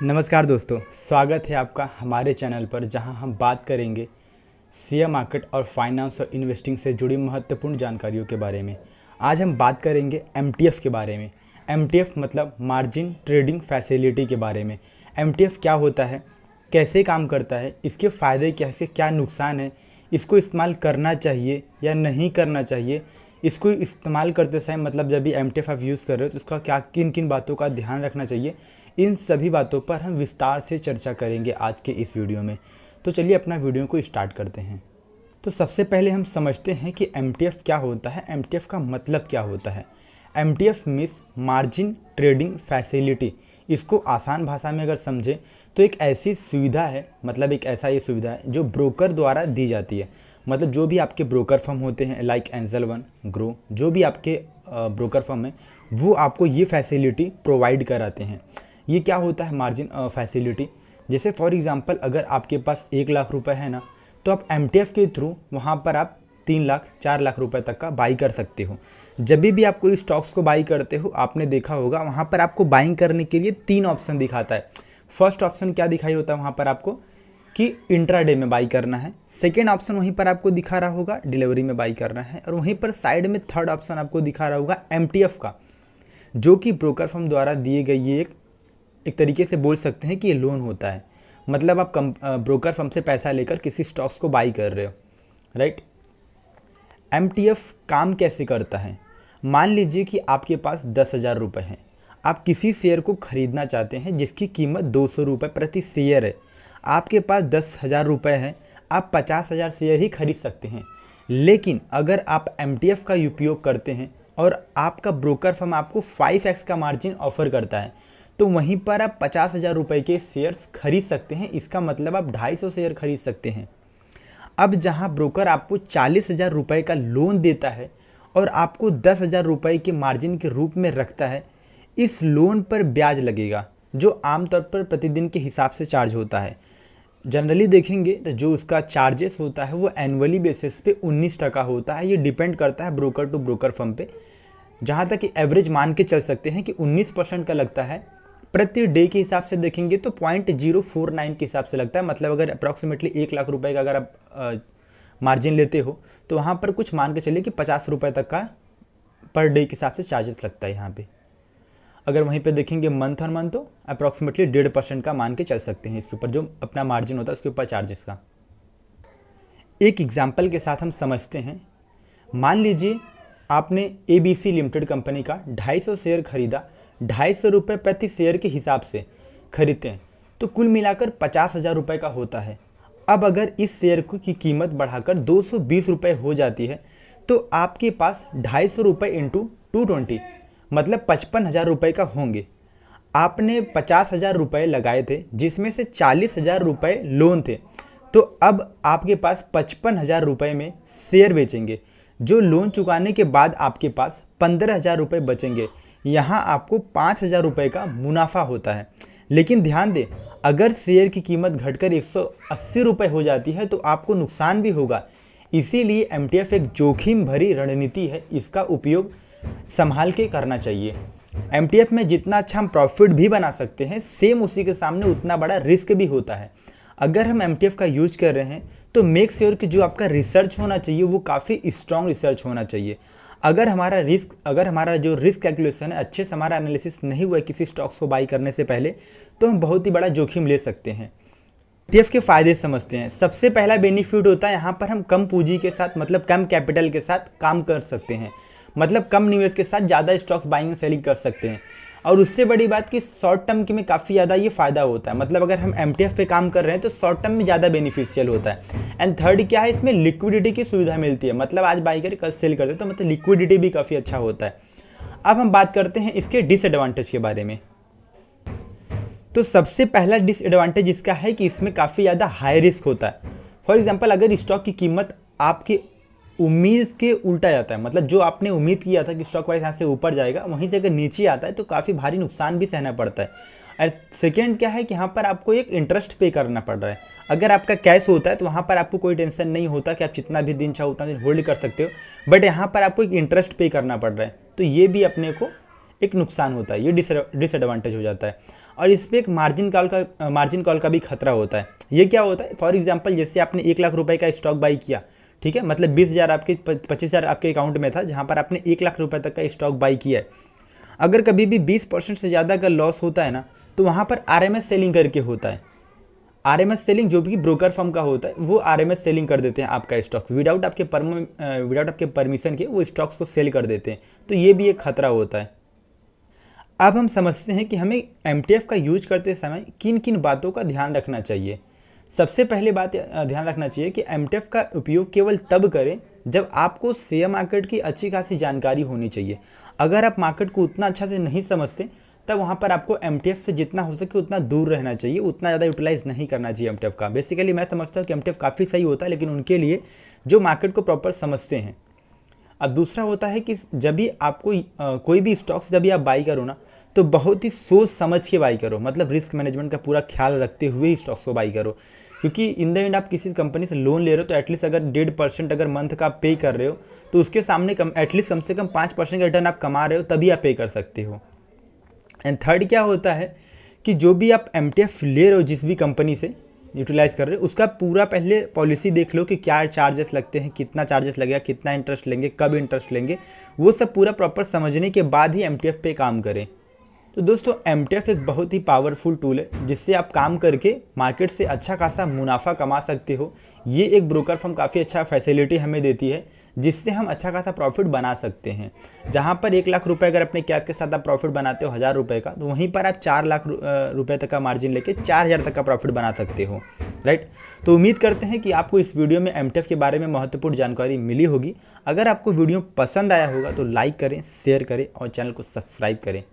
नमस्कार दोस्तों, स्वागत है आपका हमारे चैनल पर जहां हम बात करेंगे शेयर मार्केट और फाइनेंस और इन्वेस्टिंग से जुड़ी महत्वपूर्ण जानकारियों के बारे में। आज हम बात करेंगे एमटीएफ के बारे में। एमटीएफ मतलब मार्जिन ट्रेडिंग फैसिलिटी के बारे में। एमटीएफ क्या होता है, कैसे काम करता है, इसके फ़ायदे क्या है, इसके क्या नुकसान है, इसको इस्तेमाल करना चाहिए या नहीं करना चाहिए, इसको इस्तेमाल करते समय मतलब जब भी एमटीएफ आप यूज़ कर रहे हो तो उसका क्या किन किन बातों का ध्यान रखना चाहिए, इन सभी बातों पर हम विस्तार से चर्चा करेंगे आज के इस वीडियो में। तो चलिए अपना वीडियो को स्टार्ट करते हैं। तो सबसे पहले हम समझते हैं कि एमटीएफ क्या होता है, एमटीएफ का मतलब क्या होता है। MTF means margin trading facility. इसको आसान भाषा में अगर समझें तो एक ऐसी सुविधा है, मतलब एक ऐसा ये सुविधा है जो ब्रोकर द्वारा दी जाती है। मतलब जो भी आपके ब्रोकर फर्म होते हैं लाइक एंजल वन, ग्रो, जो भी आपके ब्रोकर फर्म है वो आपको ये फैसिलिटी प्रोवाइड कराते हैं। ये क्या होता है मार्जिन फैसिलिटी? जैसे फॉर एग्जांपल अगर आपके पास 1 लाख रुपए है ना, तो आप एमटीएफ के थ्रू वहाँ पर आप 3 लाख 4 लाख रुपए तक का बाई कर सकते हो। जब भी आप कोई स्टॉक्स को बाई करते हो, आपने देखा होगा वहाँ पर आपको बाइंग करने के लिए 3 ऑप्शन दिखाता है। फर्स्ट ऑप्शन क्या दिखाई होता है वहाँ पर आपको कि इंट्राडे में बाई करना है। सेकेंड ऑप्शन वहीं पर आपको दिखा रहा होगा डिलीवरी में बाई करना है। और वहीं पर साइड में थर्ड ऑप्शन आपको दिखा रहा होगा एमटीएफ का, जो कि ब्रोकर फर्म द्वारा दिए गए ये एक तरीके से बोल सकते हैं कि ये लोन होता है। मतलब आप ब्रोकर फर्म से पैसा लेकर किसी स्टॉक्स को बाई कर रहे हो, राइट। एमटीएफ काम कैसे करता है? मान लीजिए कि आपके पास 10,000 रुपये हैं, आप किसी शेयर को खरीदना चाहते हैं जिसकी कीमत 200 रुपये प्रति शेयर है। आपके पास 10,000 रुपये हैं, आप 50,000 शेयर ही खरीद सकते हैं। लेकिन अगर आप एमटीएफ का उपयोग करते हैं और आपका ब्रोकर फर्म आपको 5x का मार्जिन ऑफर करता है, तो वहीं पर आप 50,000 रुपये के शेयर्स खरीद सकते हैं। इसका मतलब आप 250 शेयर खरीद सकते हैं। अब जहां ब्रोकर आपको 40,000 रुपये का लोन देता है और आपको 10,000 रुपये के मार्जिन के रूप में रखता है, इस लोन पर ब्याज लगेगा जो आमतौर पर प्रतिदिन के हिसाब से चार्ज होता है। जनरली देखेंगे तो जो उसका चार्जेस होता है वो एनुअली बेसिस पे 19% होता है। ये डिपेंड करता है ब्रोकर टू ब्रोकर फर्म पे। जहाँ तक कि एवरेज मान के चल सकते हैं कि 19% का लगता है। प्रति डे के हिसाब से देखेंगे तो 0.049 के हिसाब से लगता है। मतलब अगर अप्रॉक्सीमेटली 1 लाख रुपए का अगर आप मार्जिन लेते हो तो वहाँ पर कुछ मान के चलिए कि 50 रुपये तक का पर डे के हिसाब से चार्जेस लगता है यहाँ पे। अगर वहीं पे देखेंगे मंथ ऑन मंथ तो अप्रॉक्सीमेटली 1.5% का मान के चल सकते हैं इसके ऊपर, जो अपना मार्जिन होता है उसके ऊपर चार्जेस का। एक एग्जाम्पल के साथ हम समझते हैं। मान लीजिए आपने एबीसी लिमिटेड कंपनी का 250 शेयर खरीदा, 250 रुपये प्रति शेयर के हिसाब से खरीदते हैं तो कुल मिलाकर 50,000 रुपये का होता है। अब अगर इस शेयर की कीमत बढ़ाकर 220 रुपये हो जाती है तो आपके पास 250 रुपये इंटू 220 मतलब 55,000 रुपये का होंगे। आपने 50,000 रुपये लगाए थे जिसमें से 40,000 रुपये लोन थे, तो अब आपके पास 55,000 रुपये में शेयर बेचेंगे। जो लोन चुकाने के बाद आपके पास 15,000 रुपये बचेंगे। यहाँ आपको 5,000 रुपये का मुनाफा होता है। लेकिन ध्यान दें, अगर शेयर की कीमत घटकर 180 रुपये हो जाती है तो आपको नुकसान भी होगा। इसीलिए एमटीएफ एक जोखिम भरी रणनीति है, इसका उपयोग संभाल के करना चाहिए। एमटीएफ में जितना अच्छा हम प्रॉफिट भी बना सकते हैं, सेम उसी के सामने उतना बड़ा रिस्क भी होता है। अगर हम एमटीएफ का यूज कर रहे हैं तो मेक श्योर कि जो आपका रिसर्च होना चाहिए वो काफ़ी स्ट्रॉन्ग रिसर्च होना चाहिए। अगर हमारा जो रिस्क कैलकुलेशन है अच्छे से हमारा एनालिसिस नहीं हुआ है किसी स्टॉक्स को बाई करने से पहले, तो हम बहुत ही बड़ा जोखिम ले सकते हैं। एमटीएफ के फायदे समझते हैं। सबसे पहला बेनिफिट होता है यहाँ पर हम कम पूंजी के साथ मतलब कम कैपिटल के साथ काम कर सकते हैं। मतलब कम निवेश के साथ ज़्यादा स्टॉक्स बाइंग सेलिंग कर सकते हैं। और उससे बड़ी बात कि शॉर्ट टर्म के में काफ़ी ज़्यादा ये फ़ायदा होता है। मतलब अगर हम एमटीएफ पे काम कर रहे हैं तो शॉर्ट टर्म में ज़्यादा बेनिफिशियल होता है। एंड थर्ड क्या है, इसमें लिक्विडिटी की सुविधा मिलती है। मतलब आज बाई कर कल सेल करते हैं तो मतलब लिक्विडिटी भी काफ़ी अच्छा होता है। अब हम बात करते हैं इसके डिसएडवांटेज के बारे में। तो सबसे पहला डिसएडवांटेज इसका है कि इसमें काफ़ी ज़्यादा हाई रिस्क होता है। फॉर एग्जाम्पल अगर स्टॉक की कीमत आपकी उम्मीद के उल्टा जाता है, मतलब जो आपने उम्मीद किया था कि स्टॉक प्राइस यहाँ से ऊपर जाएगा, वहीं से अगर नीचे आता है तो काफ़ी भारी नुकसान भी सहना पड़ता है। और सेकेंड क्या है कि यहाँ पर आपको एक इंटरेस्ट पे करना पड़ रहा है। अगर आपका कैश होता है तो वहाँ पर आपको कोई टेंशन नहीं होता कि आप जितना भी दिन चाहो उतना दिन होल्ड कर सकते हो, बट यहाँ पर आपको एक इंटरेस्ट पे करना पड़ रहा है, तो ये भी अपने को एक नुकसान होता है, ये डिसएडवांटेज हो जाता है। और इस पर एक मार्जिन कॉल का भी खतरा होता है। ये क्या होता है, फॉर एग्जांपल जैसे आपने 1 लाख रुपए का स्टॉक बाई किया, ठीक है, मतलब 20,000 आपके 25,000 आपके अकाउंट में था, जहाँ पर आपने 1 लाख रुपए तक का स्टॉक बाई किया है। अगर कभी भी 20% से ज़्यादा का लॉस होता है ना, तो वहाँ पर RMS सेलिंग करके होता है। RMS सेलिंग जो भी ब्रोकर फर्म का होता है वो RMS सेलिंग कर देते हैं आपका स्टॉक्स, विदाउट आपके परमिशन के वो स्टॉक्स को सेल कर देते हैं। तो ये भी एक खतरा होता है। अब हम समझते हैं कि हमें MTF का यूज करते समय किन किन बातों का ध्यान रखना चाहिए। सबसे पहले बात ध्यान रखना चाहिए कि MTF का उपयोग केवल तब करें जब आपको शेयर मार्केट की अच्छी खासी जानकारी होनी चाहिए। अगर आप मार्केट को उतना अच्छा से नहीं समझते, तब वहाँ पर आपको MTF से जितना हो सके उतना दूर रहना चाहिए, उतना ज़्यादा यूटिलाइज नहीं करना चाहिए MTF का। बेसिकली मैं समझता हूँ कि MTF काफ़ी सही होता है, लेकिन उनके लिए जो मार्केट को प्रॉपर समझते हैं। अब दूसरा होता है कि जब भी आपको कोई भी स्टॉक्स जब भी आप बाई करो ना, तो बहुत ही सोच समझ के बाई करो, मतलब रिस्क मैनेजमेंट का पूरा ख्याल रखते हुए ही स्टॉक्स को बाई करो। क्योंकि इन द एंड आप किसी कंपनी से लोन ले रहे हो तो एटलीस्ट अगर 1.5% अगर मंथ का आप पे कर रहे हो, तो उसके सामने एटलीस्ट कम से कम 5% का रिटर्न आप कमा रहे हो, तभी आप पे कर सकते हो। एंड थर्ड क्या होता है कि जो भी आप MTF ले रहे हो जिस भी कंपनी से यूटिलाइज कर रहे हो, उसका पूरा पहले पॉलिसी देख लो कि क्या चार्जेस लगते हैं, कितना चार्जेस लगेगा, कितना इंटरेस्ट लेंगे, कब इंटरेस्ट लेंगे, वो सब पूरा प्रॉपर समझने के बाद ही MTF पे काम करें। तो दोस्तों MTF एक बहुत ही पावरफुल टूल है जिससे आप काम करके मार्केट से अच्छा खासा मुनाफा कमा सकते हो। ये एक ब्रोकर फर्म काफ़ी अच्छा फैसिलिटी हमें देती है जिससे हम अच्छा खासा प्रॉफिट बना सकते हैं। जहाँ पर 1 लाख रुपए अगर अपने कैश के साथ आप प्रॉफिट बनाते हो 1,000 रुपये का, तो वहीं पर आप 4 लाख रुपए तक का मार्जिन लेके 4,000 तक का प्रॉफिट बना सकते हो, राइट। तो उम्मीद करते हैं कि आपको इस वीडियो में MTF के बारे में महत्वपूर्ण जानकारी मिली होगी। अगर आपको वीडियो पसंद आया होगा तो लाइक करें, शेयर करें और चैनल को सब्सक्राइब करें।